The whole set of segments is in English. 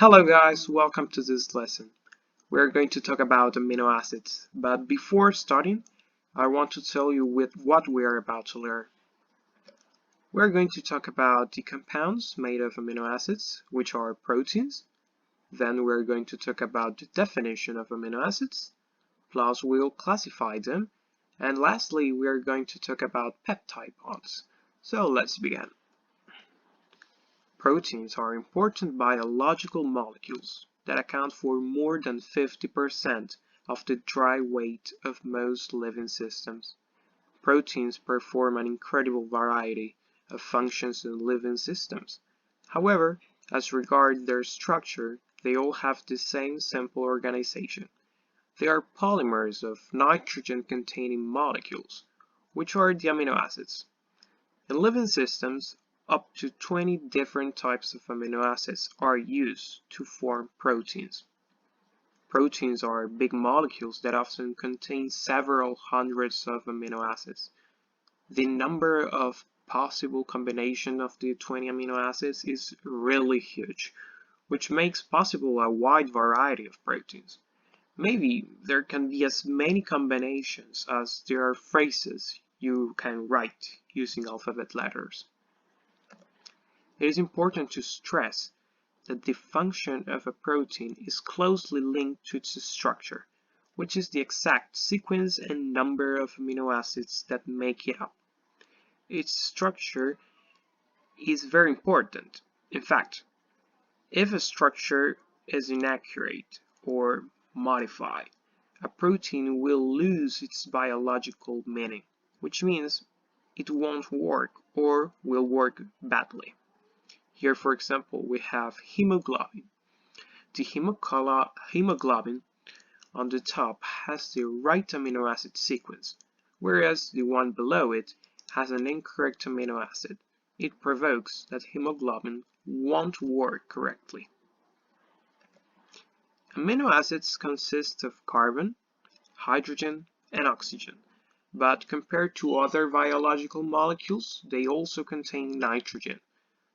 Hello guys, welcome to this lesson. We're going to talk about amino acids, but before starting, I want to tell you with what we are about to learn. We're going to talk about the compounds made of amino acids, which are proteins. Then we're going to talk about the definition of amino acids, plus we'll classify them. And lastly, we're going to talk about peptide bonds. So let's begin. Proteins are important biological molecules that account for more than 50% of the dry weight of most living systems. Proteins perform an incredible variety of functions in living systems. However, as regards their structure, they all have the same simple organization. They are polymers of nitrogen-containing molecules, which are the amino acids. In living systems, up to 20 different types of amino acids are used to form proteins. Proteins are big molecules that often contain several hundreds of amino acids. The number of possible combinations of the 20 amino acids is really huge, which makes possible a wide variety of proteins. Maybe there can be as many combinations as there are phrases you can write using alphabet letters. It is important to stress that the function of a protein is closely linked to its structure, which is the exact sequence and number of amino acids that make it up. Its structure is very important. In fact, if a structure is inaccurate or modified, a protein will lose its biological meaning, which means it won't work or will work badly. Here, for example, we have hemoglobin. The hemoglobin on the top has the right amino acid sequence, whereas the one below it has an incorrect amino acid. It provokes that hemoglobin won't work correctly. Amino acids consist of carbon, hydrogen, and oxygen, but compared to other biological molecules, they also contain nitrogen.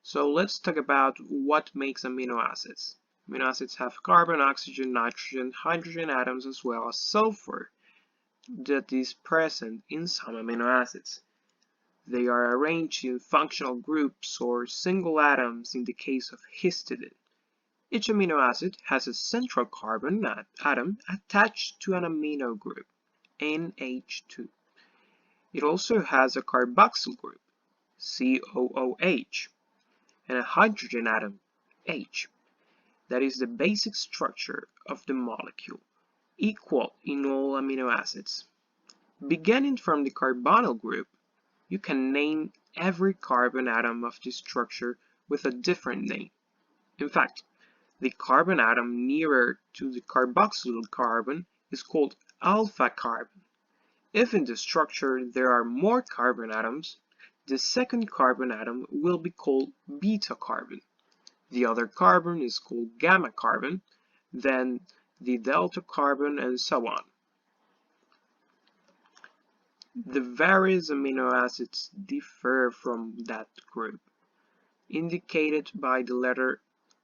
So let's talk about what makes amino acids. Amino acids have carbon, oxygen, nitrogen, hydrogen atoms as well as sulfur that is present in some amino acids. They are arranged in functional groups or single atoms in the case of histidine. Each amino acid has a central carbon atom attached to an amino group, NH2. It also has a carboxyl group, COOH, and a hydrogen atom, H. That is the basic structure of the molecule, equal in all amino acids. Beginning from the carbonyl group, you can name every carbon atom of this structure with a different name. In fact, the carbon atom nearer to the carboxyl carbon is called alpha carbon. If in the structure there are more carbon atoms, the second carbon atom will be called beta carbon. The other carbon is called gamma carbon, then the delta carbon, and so on. The various amino acids differ from that group, indicated by the letter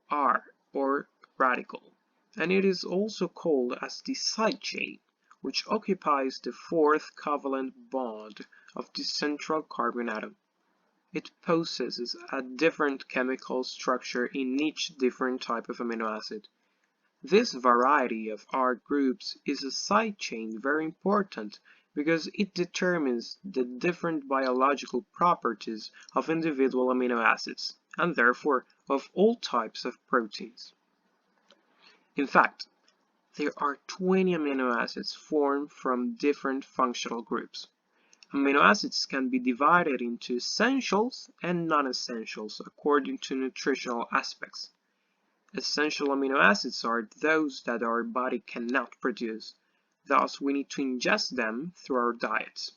R or radical, and it is also called as the side chain, which occupies the fourth covalent bond of the central carbon atom. It possesses a different chemical structure in each different type of amino acid. This variety of R groups is a side chain very important because it determines the different biological properties of individual amino acids, and therefore of all types of proteins. In fact, there are 20 amino acids formed from different functional groups. Amino acids can be divided into essentials and non-essentials according to nutritional aspects. Essential amino acids are those that our body cannot produce, thus we need to ingest them through our diets.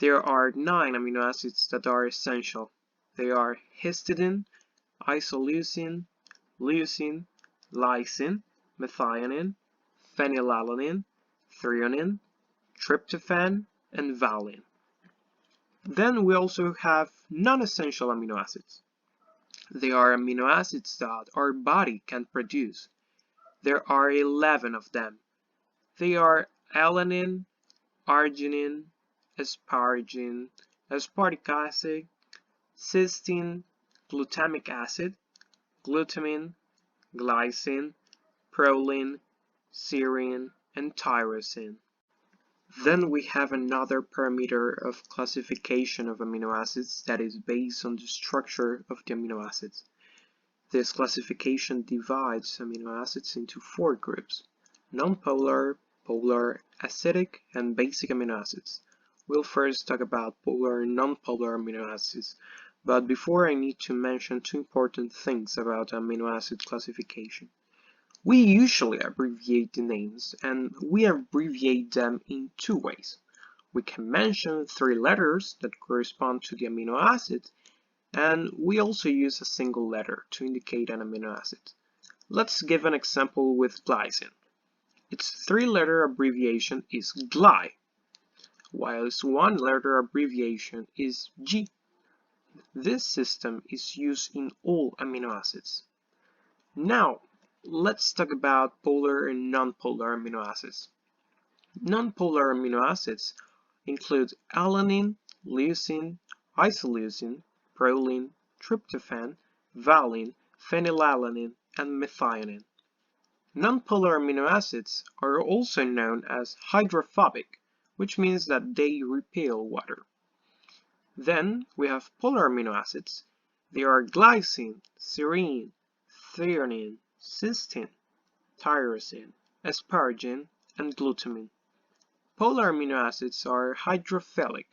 There are 9 amino acids that are essential. They are histidine, isoleucine, leucine, lysine, methionine, phenylalanine, threonine, tryptophan, and valine. Then we also have non-essential amino acids. They are amino acids that our body can produce. There are 11 of them. They are alanine, arginine, asparagine, aspartic acid, cysteine, glutamic acid, glutamine, glycine, proline, serine, and tyrosine. Then we have another parameter of classification of amino acids that is based on the structure of the amino acids. This classification divides amino acids into 4 groups: nonpolar, polar, acidic, and basic amino acids. We'll first talk about polar and nonpolar amino acids, but before I need to mention 2 important things about amino acid classification. We usually abbreviate the names, and we abbreviate them in 2 ways. We can mention 3 letters that correspond to the amino acid, and we also use a single letter to indicate an amino acid. Let's give an example with glycine. Its 3-letter abbreviation is GLY, while its 1-letter abbreviation is G. This system is used in all amino acids. Now, let's talk about polar and nonpolar amino acids. Nonpolar amino acids include alanine, leucine, isoleucine, proline, tryptophan, valine, phenylalanine, and methionine. Nonpolar amino acids are also known as hydrophobic, which means that they repel water. Then we have polar amino acids. They are glycine, serine, threonine, cysteine, tyrosine, asparagine, and glutamine. Polar amino acids are hydrophilic,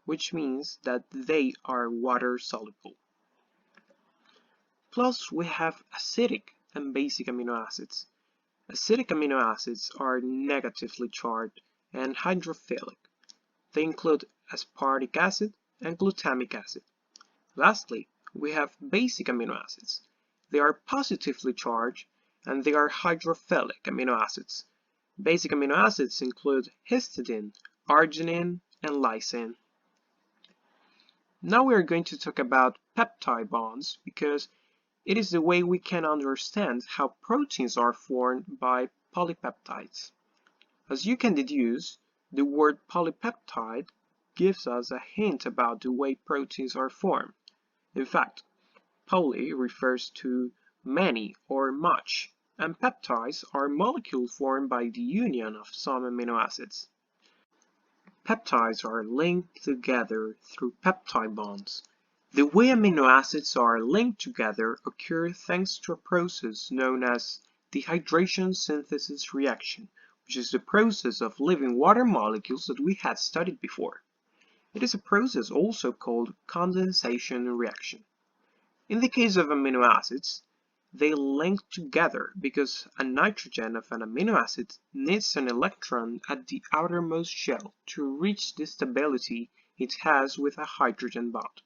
which means that they are water-soluble. Plus, we have acidic and basic amino acids. Acidic amino acids are negatively charged and hydrophilic. They include aspartic acid and glutamic acid. Lastly, we have basic amino acids. They are positively charged and they are hydrophilic amino acids. Basic amino acids include histidine, arginine, and lysine. Now we are going to talk about peptide bonds because it is the way we can understand how proteins are formed by polypeptides. As you can deduce, the word polypeptide gives us a hint about the way proteins are formed. In fact, poly refers to many or much, and peptides are molecules formed by the union of some amino acids. Peptides are linked together through peptide bonds. The way amino acids are linked together occurs thanks to a process known as dehydration synthesis reaction, which is the process of living water molecules that we had studied before. It is a process also called condensation reaction. In the case of amino acids, they link together because a nitrogen of an amino acid needs an electron at the outermost shell to reach the stability it has with a hydrogen bond.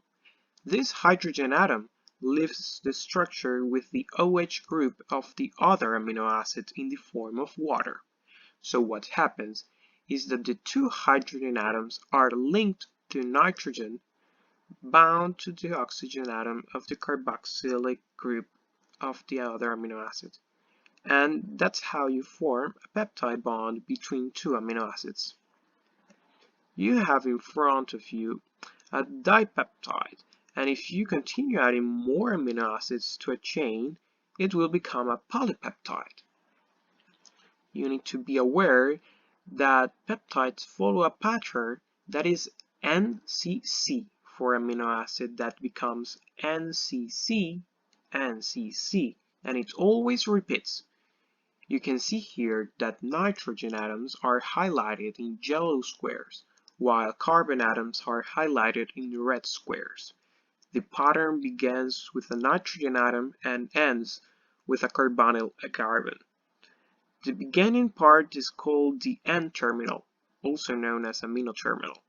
This hydrogen atom leaves the structure with the OH group of the other amino acid in the form of water. So what happens is that the 2 hydrogen atoms are linked to nitrogen bound to the oxygen atom of the carboxylic group of the other amino acid. And that's how you form a peptide bond between 2 amino acids. You have in front of you a dipeptide, and if you continue adding more amino acids to a chain, it will become a polypeptide. You need to be aware that peptides follow a pattern that is NCC for amino acid that becomes NCC, NCC, and it always repeats. You can see here that nitrogen atoms are highlighted in yellow squares, while carbon atoms are highlighted in red squares. The pattern begins with a nitrogen atom and ends with a carbonyl carbon. The beginning part is called the N-terminal, also known as amino terminal,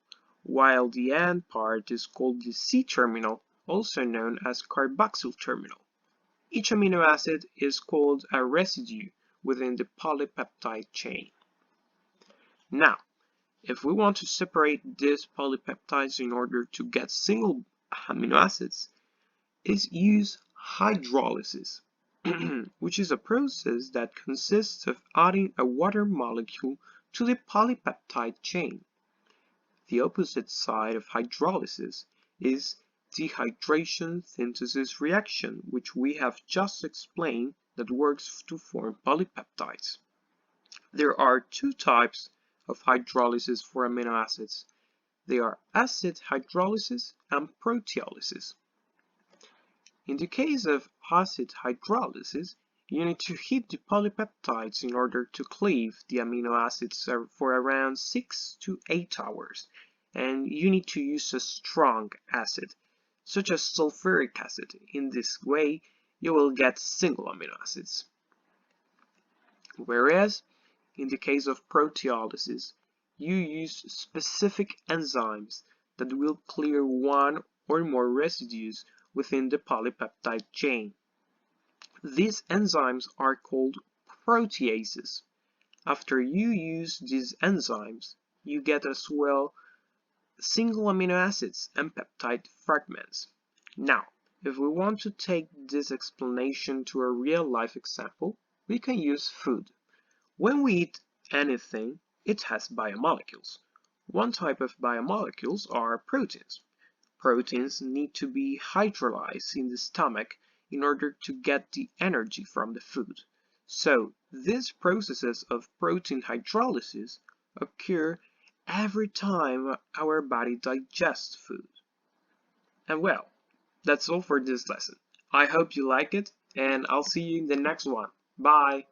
while the end part is called the C-terminal, also known as carboxyl terminal. Each amino acid is called a residue within the polypeptide chain. Now, if we want to separate these polypeptides in order to get single amino acids, is use Hydrolysis, which is a process that consists of adding a water molecule to the polypeptide chain. The opposite side of hydrolysis is dehydration synthesis reaction, which we have just explained, that works to form polypeptides. There are two types of hydrolysis for amino acids. They are acid hydrolysis and proteolysis. In the case of acid hydrolysis, you need to heat the polypeptides in order to cleave the amino acids for around 6 to 8 hours, and you need to use a strong acid, such as sulfuric acid. In this way, you will get single amino acids. Whereas, in the case of proteolysis, you use specific enzymes that will clear one or more residues within the polypeptide chain. These enzymes are called proteases. After you use these enzymes, you get as well single amino acids and peptide fragments. Now, if we want to take this explanation to a real-life example, we can use food. When we eat anything, it has biomolecules. One type of biomolecules are proteins. Proteins need to be hydrolyzed in the stomach in order to get the energy from the food. So, these processes of protein hydrolysis occur every time our body digests food. And well, that's all for this lesson. I hope you like it, and I'll see you in the next one. Bye!